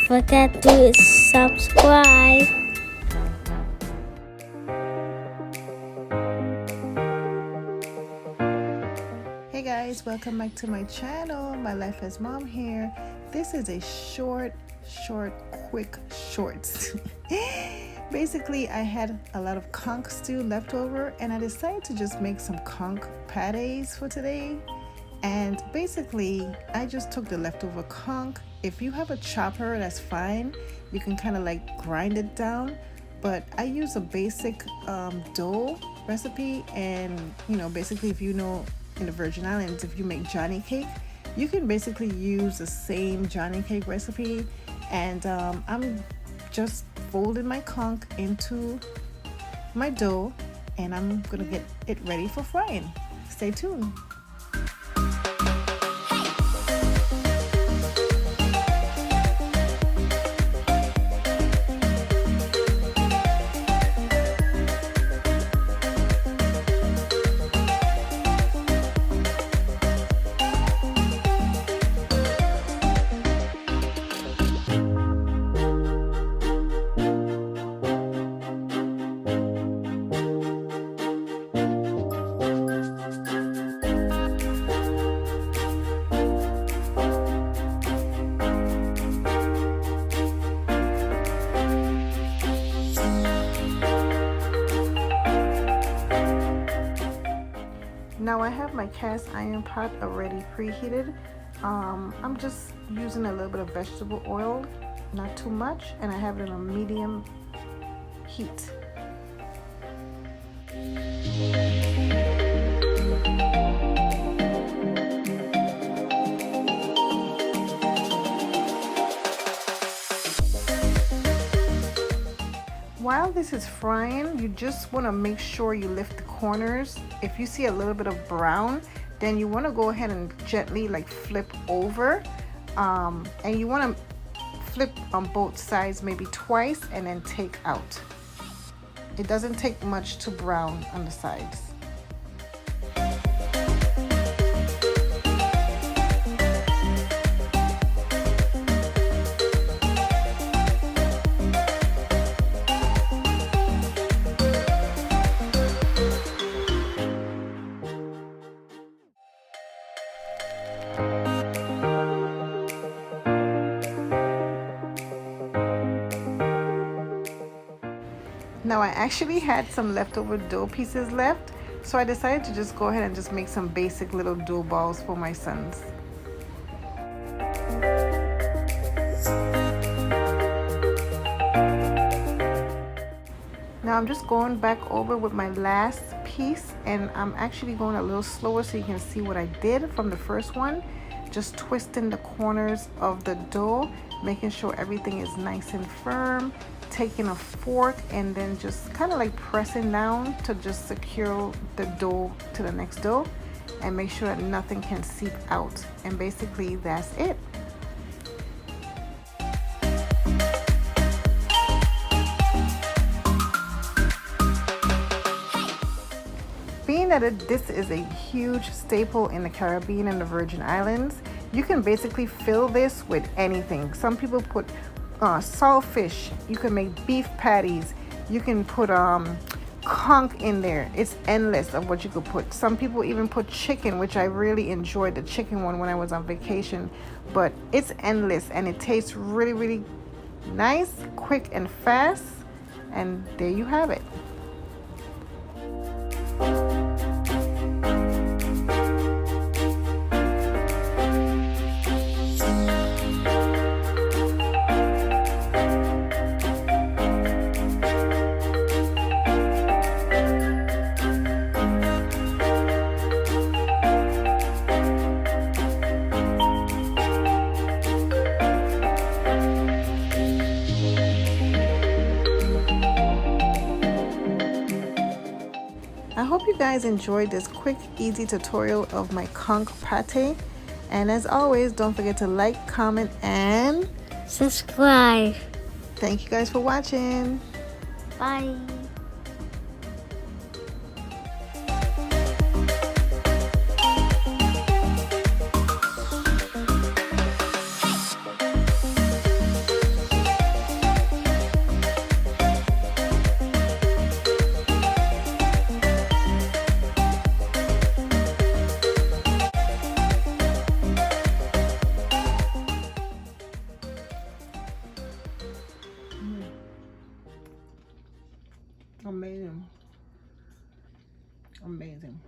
forget to subscribe. Hey guys, welcome back to my channel. My Life as Mom here. This is a short, quick shorts. Basically, I had a lot of conch stew left over and I decided to just make some conch patis for today. And basically, I just took the leftover conch. If you have a chopper, that's fine. You can kind of like grind it down. But I use a basic dough recipe, and basically, if you know, in the Virgin Islands, if you make Johnny cake, you can basically use the same Johnny cake recipe. And I'm just folding my conch into my dough, and I'm gonna get it ready for frying. Stay tuned. Now I have my cast iron pot already preheated. I'm just using a little bit of vegetable oil, not too much, and I have it on a medium heat. While this is frying, you just want to make sure you lift the corners. If you see a little bit of brown, then you want to go ahead and gently like flip over, and you want to flip on both sides maybe twice and then take out. It doesn't take much to brown on the sides. Now I actually had some leftover dough pieces left, so I decided to just go ahead and just make some basic little dough balls for my sons. Now I'm just going back over with my last piece, and I'm actually going a little slower so you can see what I did from the first one. Just twisting the corners of the dough, making sure everything is nice and firm, taking a fork and then just kind of like pressing down to just secure the dough to the next dough and make sure that nothing can seep out. And basically that's it. Being that this is a huge staple in the Caribbean and the Virgin Islands, you can basically fill this with anything. Some people put saltfish, you can make beef patties, you can put conch in there. It's endless of what you could put. Some people even put chicken, which I really enjoyed the chicken one when I was on vacation, but it's endless and it tastes really nice, quick and fast, and there you have it. I hope you guys enjoyed this quick, easy tutorial of my conch pate. And as always, don't forget to like, comment, and Subscribe. thank you guys for watching. Bye. Amazing. Amazing.